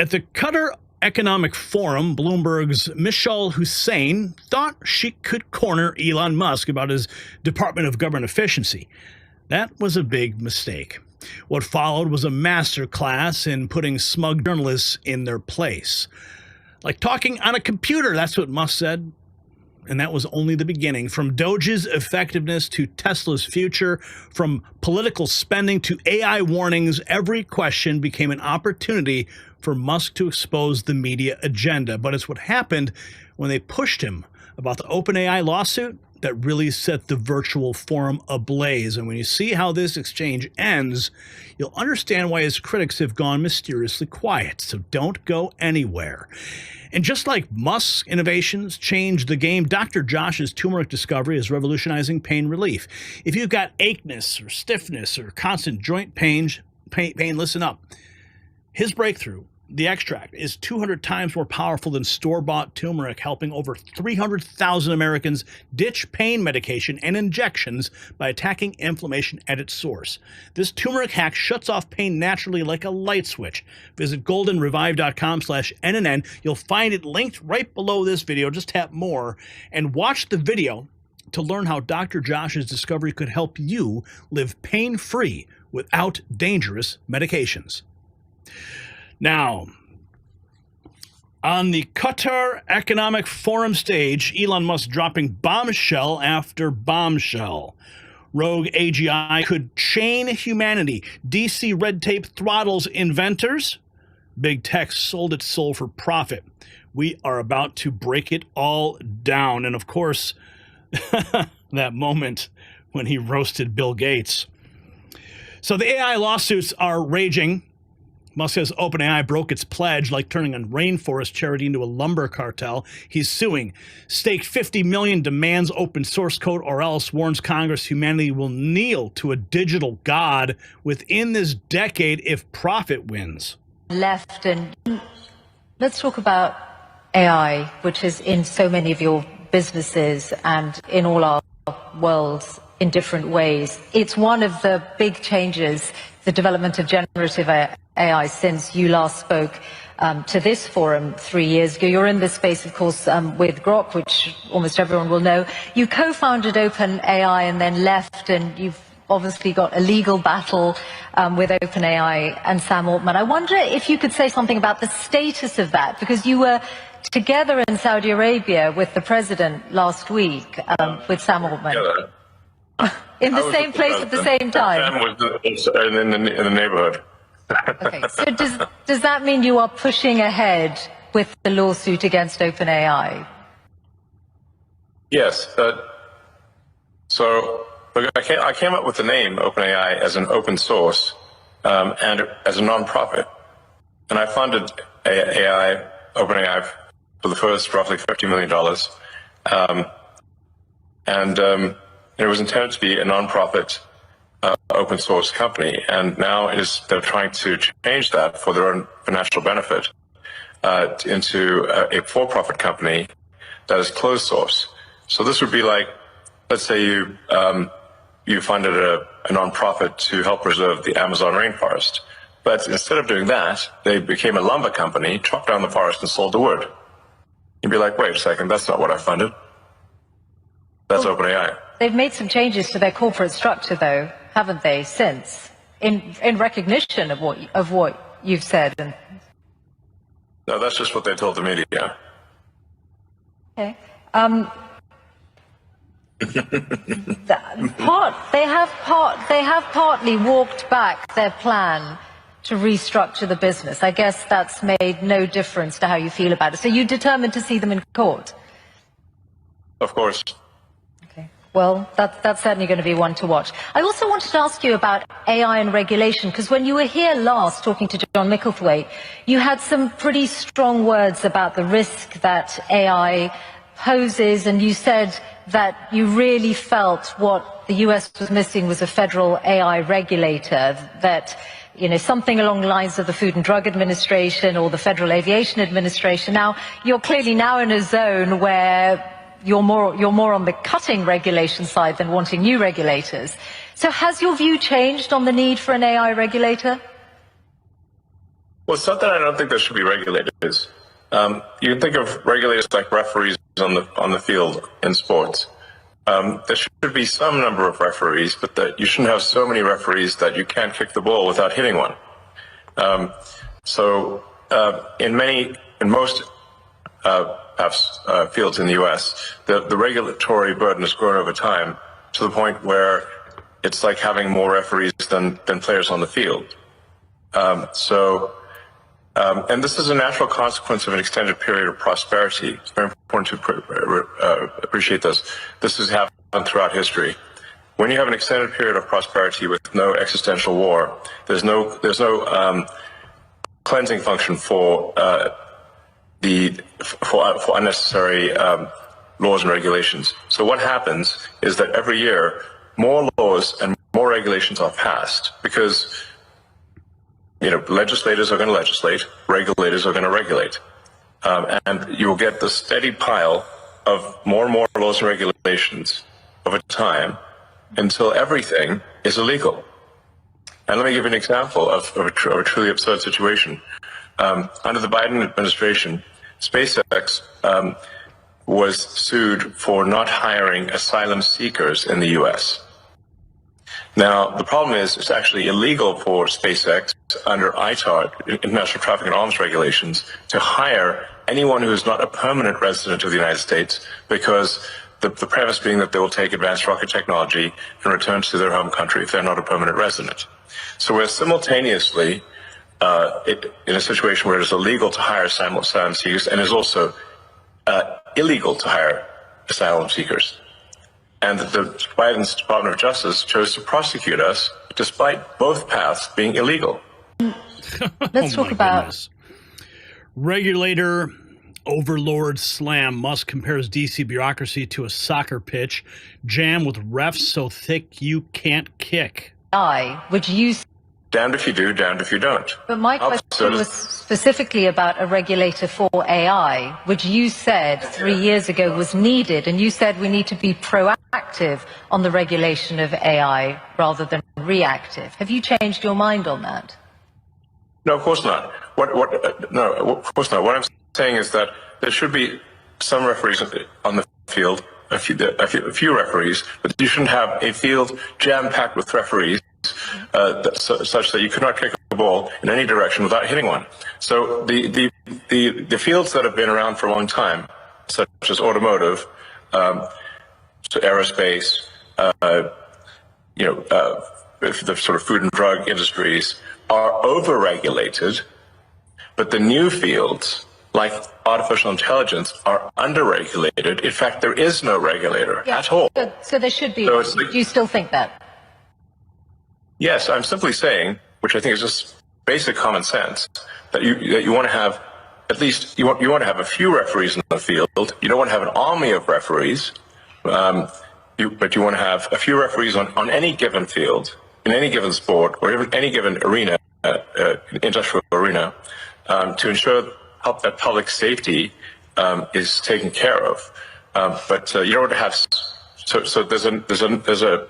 At the Qatar Economic Forum, Bloomberg's Mishal Husain thought she could corner Elon Musk about his Department of Government Efficiency. That was a big mistake. What followed was a masterclass in putting smug journalists in their place. Like talking on a computer, that's what Musk said. And that was only the beginning. From Doge's effectiveness to Tesla's future, from political spending to AI warnings, every question became an opportunity for Musk to expose the media agenda. But it's what happened when they pushed him about the OpenAI lawsuit that really set the virtual forum ablaze. And when you see how this exchange ends, you'll understand why his critics have gone mysteriously quiet. So don't go anywhere. And just like Musk's innovations changed the game, Dr. Josh's turmeric discovery is revolutionizing pain relief. If you've got acheness or stiffness or constant joint pain, listen up. His breakthrough, the extract, is 200 times more powerful than store-bought turmeric, helping over 300,000 Americans ditch pain medication and injections by attacking inflammation at its source. This turmeric hack shuts off pain naturally like a light switch. Visit goldenrevive.com/NNN. You'll find it linked right below this video. Just tap more and watch the video to learn how Dr. Josh's discovery could help you live pain-free without dangerous medications. Now, on the Qatar Economic Forum stage, Elon Musk dropping bombshell after bombshell. Rogue AGI could chain humanity. DC red tape throttles inventors. Big tech sold its soul for profit. We are about to break it all down. And of course, that moment when he roasted Bill Gates. So the AI lawsuits are raging. Musk says OpenAI broke its pledge, like turning a rainforest charity into a lumber cartel. He's suing. Stake $50 million, demands open source code, or else warns Congress humanity will kneel to a digital god within this decade if profit wins. Left, and let's talk about AI, which is in so many of your businesses and in all our worlds in different ways. It's one of the big changes, the development of generative AI, since you last spoke to this forum 3 years ago. You're in this space, of course, with Grok, which almost everyone will know. You co-founded OpenAI and then left, and you've obviously got a legal battle with OpenAI and Sam Altman. I wonder if you could say something about the status of that, because you were together in Saudi Arabia with the president last week with Sam Altman. In the same place at the same time. Sam was in the neighborhood. Okay, so does that mean you are pushing ahead with the lawsuit against OpenAI? Yes. So look, I came up with the name OpenAI as an open source and as a non-profit. And I funded OpenAI for the first roughly $50 million. It was intended to be a non-profit open source company, and now they're trying to change that for their own financial benefit into a for-profit company that is closed source. So this would be like, let's say you funded a non-profit to help preserve the Amazon rainforest, but instead of doing that, they became a lumber company, chopped down the forest and sold the wood. You'd be like, wait a second, that's not what I funded. That's OpenAI. They've made some changes to their corporate structure, though, haven't they, since, in recognition of what you've said? No, that's just what they told the media. Okay. They have partly walked back their plan to restructure the business. I guess that's made no difference to how you feel about it. So you're determined to see them in court? Of course. Well, that's certainly going to be one to watch. I also wanted to ask you about AI and regulation, because when you were here last talking to John Micklethwaite, you had some pretty strong words about the risk that AI poses, and you said that you really felt what the US was missing was a federal AI regulator, that, you know, something along the lines of the Food and Drug Administration or the Federal Aviation Administration. Now, you're clearly now in a zone where you're more on the cutting regulation side than wanting new regulators. So has your view changed on the need for an AI regulator? Well, it's not that I don't think there should be regulators. You can think of regulators like referees on the field in sports. There should be some number of referees, but that you shouldn't have so many referees that you can't kick the ball without hitting one. In most fields in the U.S., the regulatory burden has grown over time to the point where it's like having more referees than players on the field. And this is a natural consequence of an extended period of prosperity. It's very important to appreciate this. This has happened throughout history. When you have an extended period of prosperity with no existential war, there's no cleansing function for unnecessary laws and regulations. So what happens is that every year more laws and more regulations are passed because legislators are going to legislate, regulators are going to regulate. And you will get the steady pile of more and more laws and regulations over time until everything is illegal. And let me give you an example of a truly absurd situation. Under the Biden administration, SpaceX was sued for not hiring asylum seekers in the U.S. Now, the problem is it's actually illegal for SpaceX under ITAR, International Traffic in Arms Regulations, to hire anyone who is not a permanent resident of the United States, because the premise being that they will take advanced rocket technology and return to their home country if they're not a permanent resident. So we're simultaneously in a situation where it is illegal to hire asylum seekers and is also illegal to hire asylum seekers. And the Biden's Department of Justice chose to prosecute us despite both paths being illegal. Let's talk about goodness. Regulator overlord slam. Musk compares DC bureaucracy to a soccer pitch jammed with refs so thick you can't kick. which you Damned if you do, damned if you don't. But my question was specifically about a regulator for AI, which you said 3 years ago was needed, and you said we need to be proactive on the regulation of AI rather than reactive. Have you changed your mind on that? No, of course not. No, of course not. What I'm saying is that there should be some referees on the field, a few referees, but you shouldn't have a field jam-packed with referees such that you could not kick a ball in any direction without hitting one. So the fields that have been around for a long time, such as automotive, so aerospace, the sort of food and drug industries, are over-regulated, but the new fields, like artificial intelligence, are under-regulated. In fact, there is no regulator at all. So there should be. So do you still think that? Yes, I'm simply saying, which I think is just basic common sense, that you want to have at least you want to have a few referees in the field. You don't want to have an army of referees, but you want to have a few referees on any given field, in any given sport, or even any given arena, industrial arena, to ensure that public safety is taken care of. But you don't want to have so there's a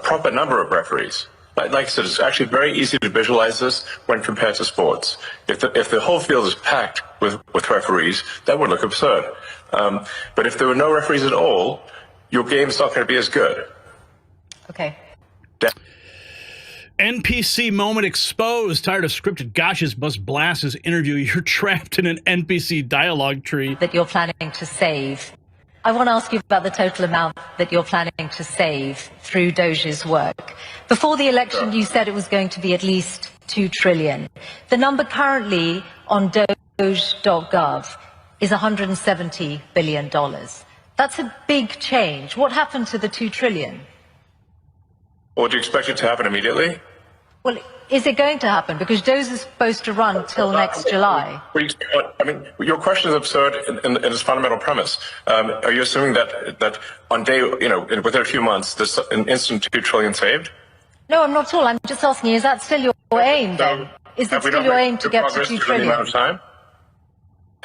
proper number of referees. Like I said, it's actually very easy to visualize this when compared to sports. If the whole field is packed with referees, that would look absurd. But if there were no referees at all, your game's not going to be as good. Okay. NPC Moment exposed. Tired of scripted gotchas, must blast his interview. You're trapped in an NPC dialogue tree. That you're planning to save. I want to ask you about the total amount that you're planning to save through Doge's work. Before the election, you said it was going to be at least $2 trillion. The number currently on Doge.gov is $170 billion. That's a big change. What happened to the $2 trillion? Well, do you expect it to happen immediately? Well, is it going to happen? Because Doge is supposed to run till next July. I mean, your question is absurd in its fundamental premise. Are you assuming that on day, within a few months, there's an instant $2 trillion saved? No, I'm not at all. I'm just asking, is that still your aim then? Is it still your aim to get to $2 trillion? Have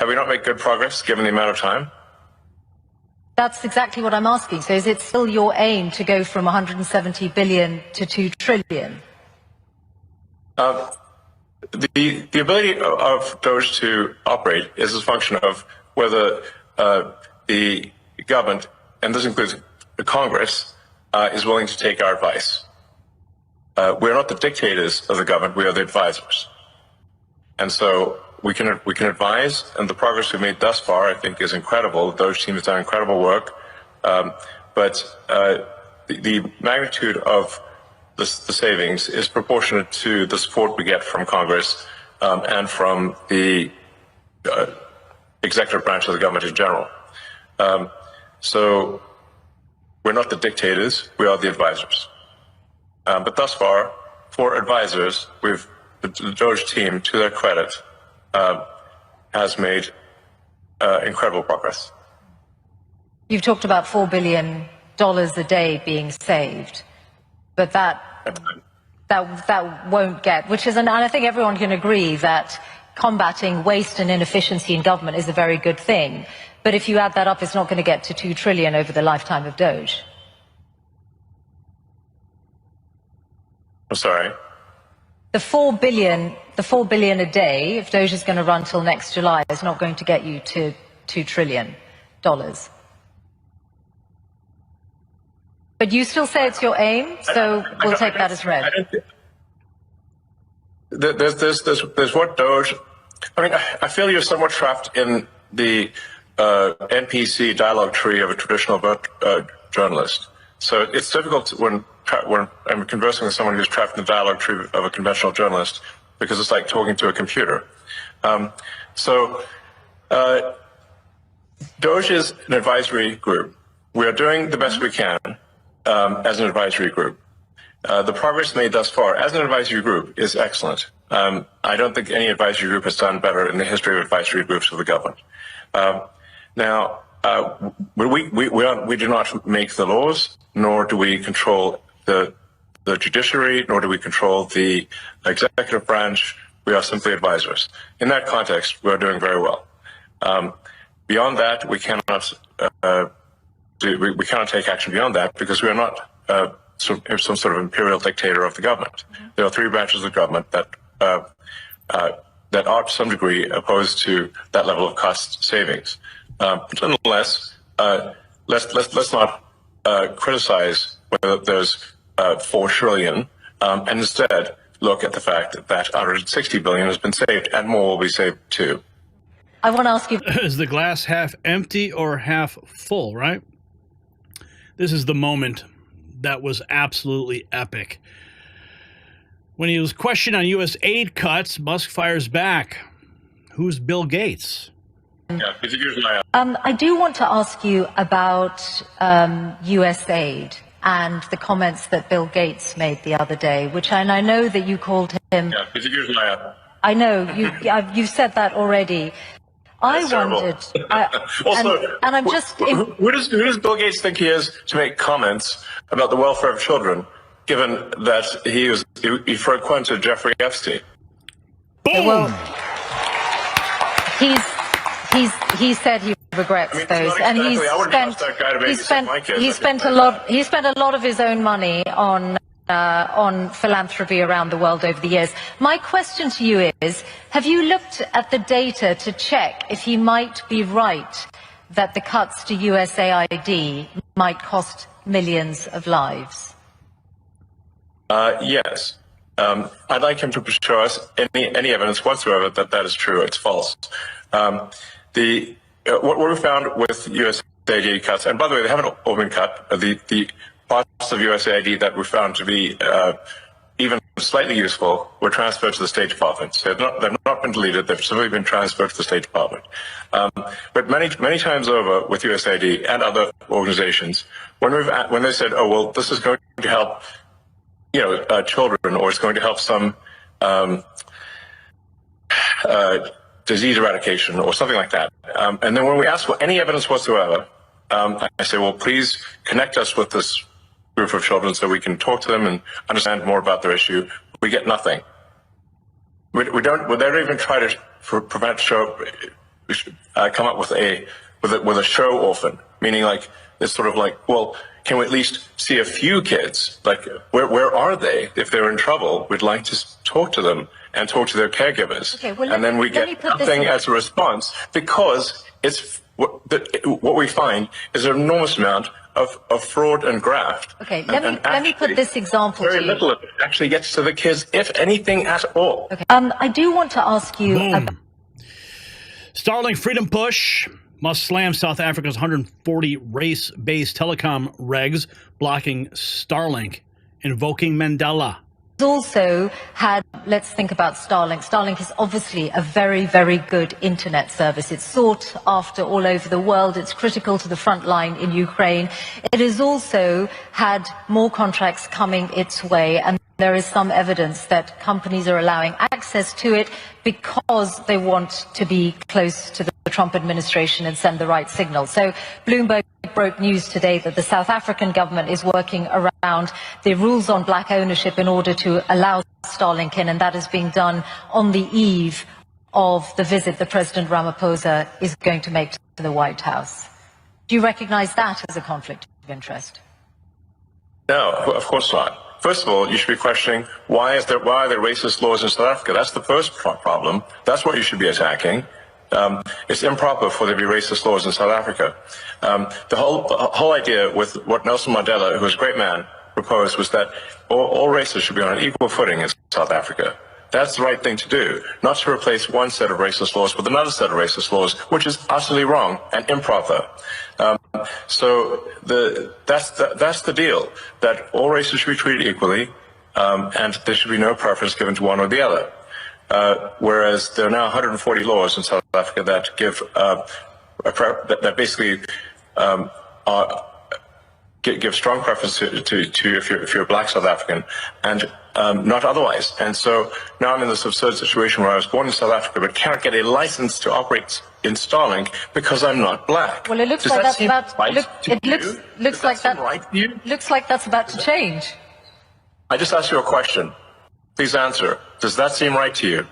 we not made good progress given the amount of time? That's exactly what I'm asking. So is it still your aim to go from 170 billion to 2 trillion? The ability of Doge to operate is a function of whether the government, and this includes the Congress, is willing to take our advice. We're not the dictators of the government; we are the advisors. And so we can advise, and the progress we've made thus far, I think, is incredible. The Doge team has done incredible work, but the magnitude of the savings is proportionate to the support we get from Congress and from the executive branch of the government in general. So we're not the dictators; we are the advisors. But thus far, for advisors, the Doge team, to their credit, has made incredible progress. You've talked about $4 billion a day being saved, but that won't get, which is, and I think everyone can agree that combating waste and inefficiency in government is a very good thing. But if you add that up, it's not going to get to $2 trillion over the lifetime of Doge. I'm sorry. The $4 billion a day, if Doge is going to run till next July, is not going to get you to $2 trillion. But you still say it's your aim, so we'll take that as read. There's what Doge. I mean, I feel you're somewhat trapped in the NPC dialogue tree of a traditional journalist. So it's difficult when I'm conversing with someone who's trapped in the dialogue tree of a conventional journalist, because it's like talking to a computer. Doge is an advisory group. We are doing the best we can as an advisory group. The progress made thus far as an advisory group is excellent. I don't think any advisory group has done better in the history of advisory groups of the government. We do not make the laws, nor do we control the judiciary, nor do we control the executive branch. We are simply advisors. In that context, we are doing very well. Beyond that, we cannot take action beyond that, because we are not some sort of imperial dictator of the government. There are three branches of government that are to some degree opposed to that level of cost savings. But nonetheless, let's not criticize whether there's $4 trillion, and instead look at the fact that $160 billion has been saved, and more will be saved too. I want to ask you: is the glass half empty or half full? Right. This is the moment that was absolutely epic. When he was questioned on U.S. aid cuts, Musk fires back. Who's Bill Gates? I do want to ask you about U.S. aid and the comments that Bill Gates made the other day, and I know that you called him. I know you've said that already. I wondered, and I'm just. Who does Bill Gates think he is to make comments about the welfare of children, given that he frequented Jeffrey Epstein? Boom. Well, he said he regrets those, and he spent a lot of his own money on philanthropy around the world over the years. My question to you is, have you looked at the data to check if he might be right that the cuts to USAID might cost millions of lives? Yes. I'd like him to show us any evidence whatsoever that that is true. It's false. What we found with USAID cuts, and by the way, they haven't all been cut. The parts of USAID that were found to be even slightly useful were transferred to the State Department. So they've not been deleted. They've simply been transferred to the State Department. But many times over with USAID and other organizations, when they said, "Oh well, this is going to help, children, or it's going to help some disease eradication or something like that," and then when we ask for any evidence whatsoever, I say, "Well, please connect us with this group of children so we can talk to them and understand more about their issue." We get nothing. We don't even try to come up with a show orphan, meaning like it's sort of like, well, can we at least see a few kids? Like, where are they? If they're in trouble, we'd like to talk to them and talk to their caregivers. Okay, well, and then we let me get put this nothing in. as a response, because it's what we find is an enormous amount of fraud and graft. Okay, And let me put this example to very you. little of it actually gets to the kids, if anything at all. Okay. I do want to ask you about Starlink freedom push. Musk slams South Africa's 140 race-based telecom regs, blocking Starlink, invoking Mandela. also had, let's think about Starlink. Starlink is obviously a very, very good internet service. It's sought after all over the world. It's critical to the front line in Ukraine. It has also had more contracts coming its way, and there is some evidence that companies are allowing access to it because they want to be close to the Trump administration and send the right signal. So Bloomberg broke news today that the South African government is working around the rules on black ownership in order to allow Starlink in, and that is being done on the eve of the visit that President Ramaphosa is going to make to the White House. Do you recognize that as a conflict of interest? No, of course not. First of all, you should be questioning why are there racist laws in South Africa? That's the first problem. That's what you should be attacking. It's improper for there to be racist laws in South Africa. The whole idea with what Nelson Mandela, who was a great man, proposed was that all races should be on an equal footing in South Africa. That's the right thing to do, not to replace one set of racist laws with another set of racist laws, which is utterly wrong and improper. So that's the deal, that all races should be treated equally, and there should be no preference given to one or the other. Whereas there are now 140 laws in South Africa that give that basically give strong preference to if you're a black South African, and not otherwise. And so now I'm in this absurd situation where I was born in South Africa but cannot get a license to operate in Starlink because I'm not black. Well, it looks Does like that that's seem about. right to It you? looks Does like that that. seem right to you? Looks like that's about to change. I just asked you a question. Please answer. Does that seem right to you?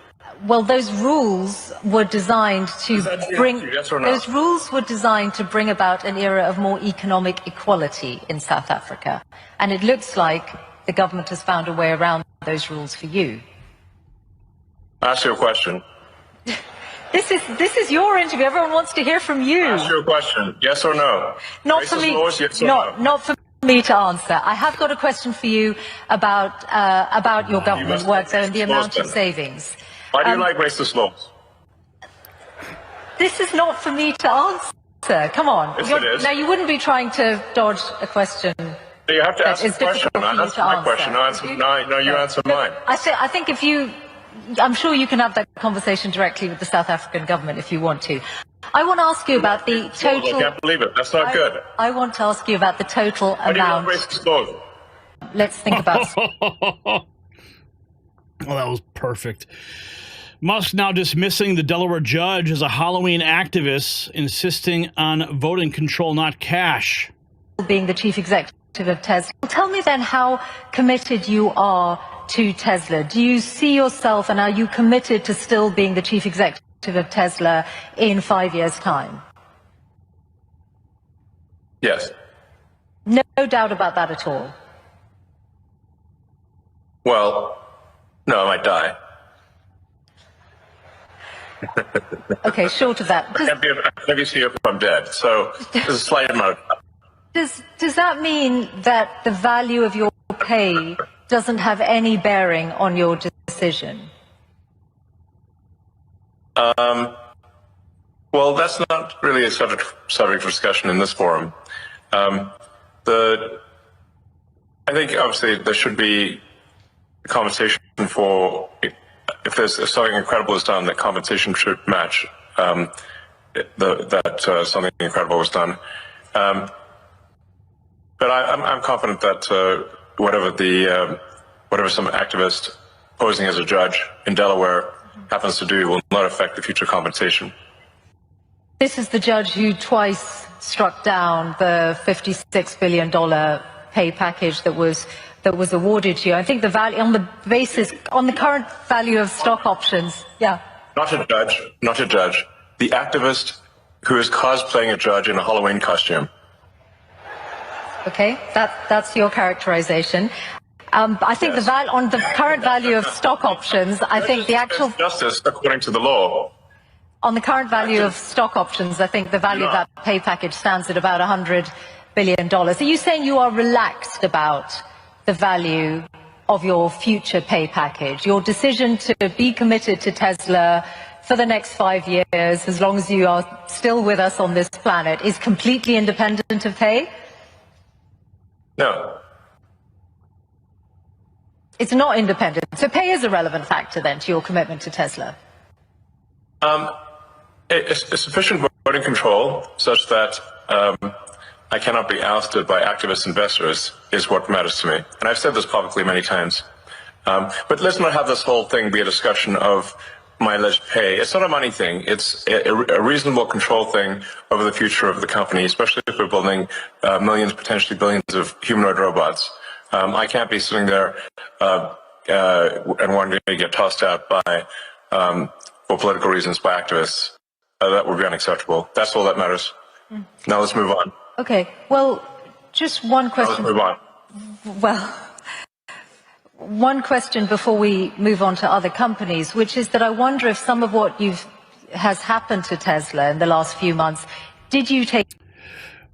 Well, those rules were designed to bring. Yes or no? Those rules were designed to bring about an era of more economic equality in South Africa, and it looks like the government has found a way around those rules for you. Ask you a question. This is your interview. Everyone wants to hear from you. Ask you a question. Yes or no? Not Racist for me. laws, yes or no? Not for me to answer. I have got a question for you about your government work though, and the amount of savings. Why do you like racist laws? This is not for me to answer. Come on. Yes, it is. Now, you wouldn't be trying to dodge a question. You have to ask It's a question. difficult for you Answer to my answer. question. No, you answer mine. I think if you, I'm sure you can have that conversation directly with the South African government if you want to. I want to ask you about the total. I can't believe it. That's not good. I want to ask you about the total Why do you like amount. racist laws? Let's think about. Well, that was perfect. Musk now dismissing the Delaware judge as a Halloween activist, insisting on voting control, not cash. Being the chief executive of Tesla. Tell me then how committed you are to Tesla. Do you see yourself, and are you committed to still being the chief executive of Tesla in 5 years' time? Yes. No doubt about that at all. Well, no, I might die. Okay, short of that. I can't be see if I'm dead. So there's a slight amount of. Does that mean that the value of your pay doesn't have any bearing on your decision? Well, that's not really a subject of discussion in this forum. I think obviously there should be compensation for, if something incredible is done, that compensation should match that something incredible was done. But I'm confident that whatever some activist posing as a judge in Delaware happens to do will not affect the future compensation. This is the judge who twice struck down the $56 billion pay package that was awarded to you. I think the value on the current value of stock options. Yeah. Not a judge. The activist who is cosplaying a judge in a Halloween costume. Okay, that's your characterization. I think Yes. on the current value of stock options, I think the actual justice according to the law. on the current value of stock options, I think the value of that pay package stands at about $100 billion. Are you saying you are relaxed about the value of your future pay package? Your decision to be committed to Tesla for the next 5 years, as long as you are still with us on this planet, is completely independent of pay? No. It's not independent. So pay is a relevant factor then to your commitment to Tesla. A sufficient voting control such that I cannot be ousted by activist investors is what matters to me. And I've said this publicly many times. But let's not have this whole thing be a discussion of my alleged pay. It's not a money thing. It's a reasonable control thing over the future of the company, especially if we're building millions, potentially billions of humanoid robots. I can't be sitting there and wanting to get tossed out by, for political reasons, by activists. That would be unacceptable. That's all that matters. Now let's move on. Okay. Well, just one question. Let's move on. Well, one question before we move on to other companies, which is that I wonder if some of what has happened to Tesla in the last few months, did you take...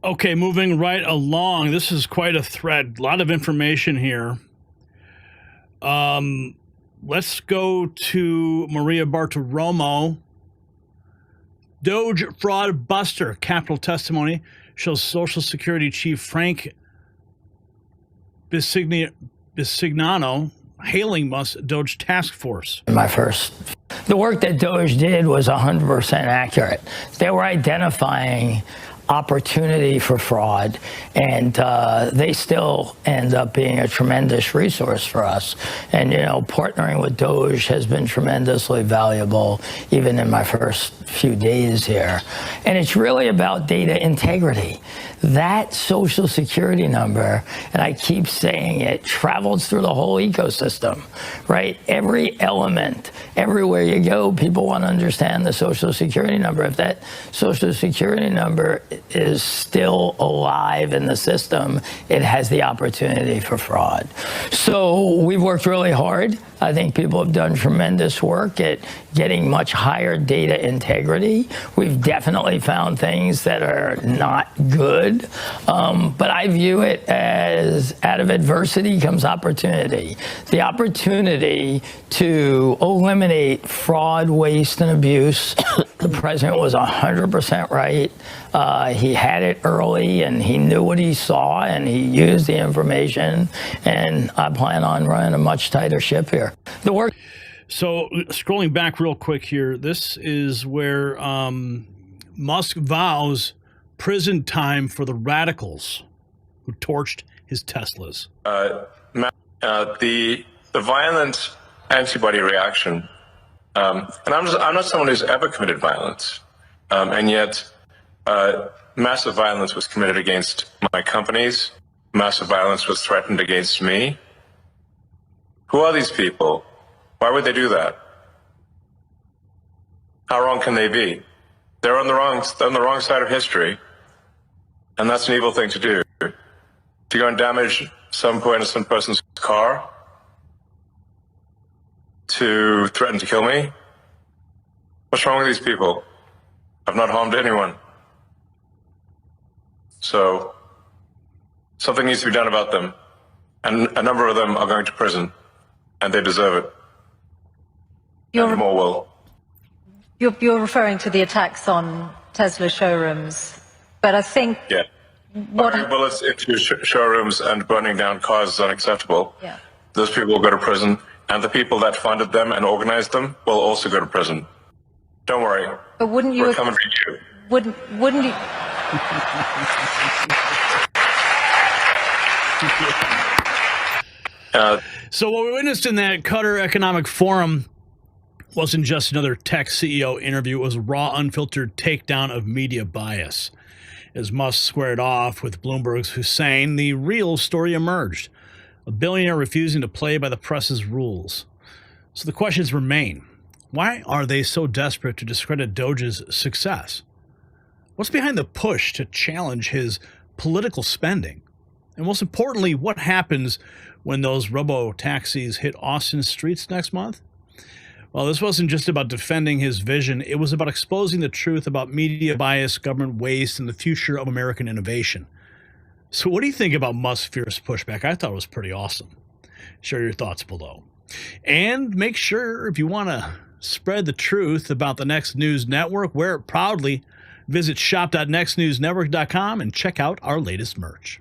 Okay, moving right along. This is quite a thread. A lot of information here. Let's go to Maria Bartiromo. Doge fraud buster. Capital testimony shows Social Security Chief Frank Bisignano hailing Musk Doge task force. The work that Doge did was 100% accurate. They were identifying opportunity for fraud, and they still end up being a tremendous resource for us. And, you know, partnering with Doge has been tremendously valuable, even in my first few days here. And it's really about data integrity. That Social Security number, and I keep saying it, travels through the whole ecosystem, right? Every element, everywhere you go, people want to understand the Social Security number. If that Social Security number is still alive in the system, it has the opportunity for fraud. So we've worked really hard. I think people have done tremendous work at getting much higher data integrity. We've definitely found things that are not good, but I view it as out of adversity comes opportunity. The opportunity to eliminate fraud, waste, and abuse. The president was 100% right. He had it early, and he knew what he saw, and he used the information, and I plan on running a much tighter ship here. So scrolling back real quick here, this is where Musk vows prison time for the radicals who torched his Teslas. The violent antibody reaction, and I'm not someone who's ever committed violence, and yet massive violence was committed against my companies. Massive violence was threatened against me. Who are these people? Why would they do that? How wrong can they be? They're on the wrong side of history, and that's an evil thing to do. To go and damage some poor innocent person's car, to threaten to kill me. What's wrong with these people? I've not harmed anyone. So something needs to be done about them, and a number of them are going to prison, and they deserve it. And more will. You're referring to the attacks on Tesla showrooms, but I think... Yeah. Firing bullets into showrooms and burning down cars is unacceptable. Yeah. Those people will go to prison, and the people that funded them and organized them will also go to prison. Don't worry. But wouldn't you... We're coming for you. Wouldn't you... So what we witnessed in that Qatar Economic Forum wasn't just another tech CEO interview. It was a raw, unfiltered takedown of media bias. As Musk squared off with Bloomberg's Husain, the real story emerged. A billionaire refusing to play by the press's rules. So the questions remain. Why are they so desperate to discredit Doge's success? What's behind the push to challenge his political spending? And most importantly, what happens when those robo-taxis hit Austin's streets next month? Well, this wasn't just about defending his vision. It was about exposing the truth about media bias, government waste, and the future of American innovation. So what do you think about Musk's fierce pushback? I thought it was pretty awesome. Share your thoughts below. And make sure, if you want to spread the truth about the Next News Network, wear it proudly. Visit shop.nextnewsnetwork.com and check out our latest merch.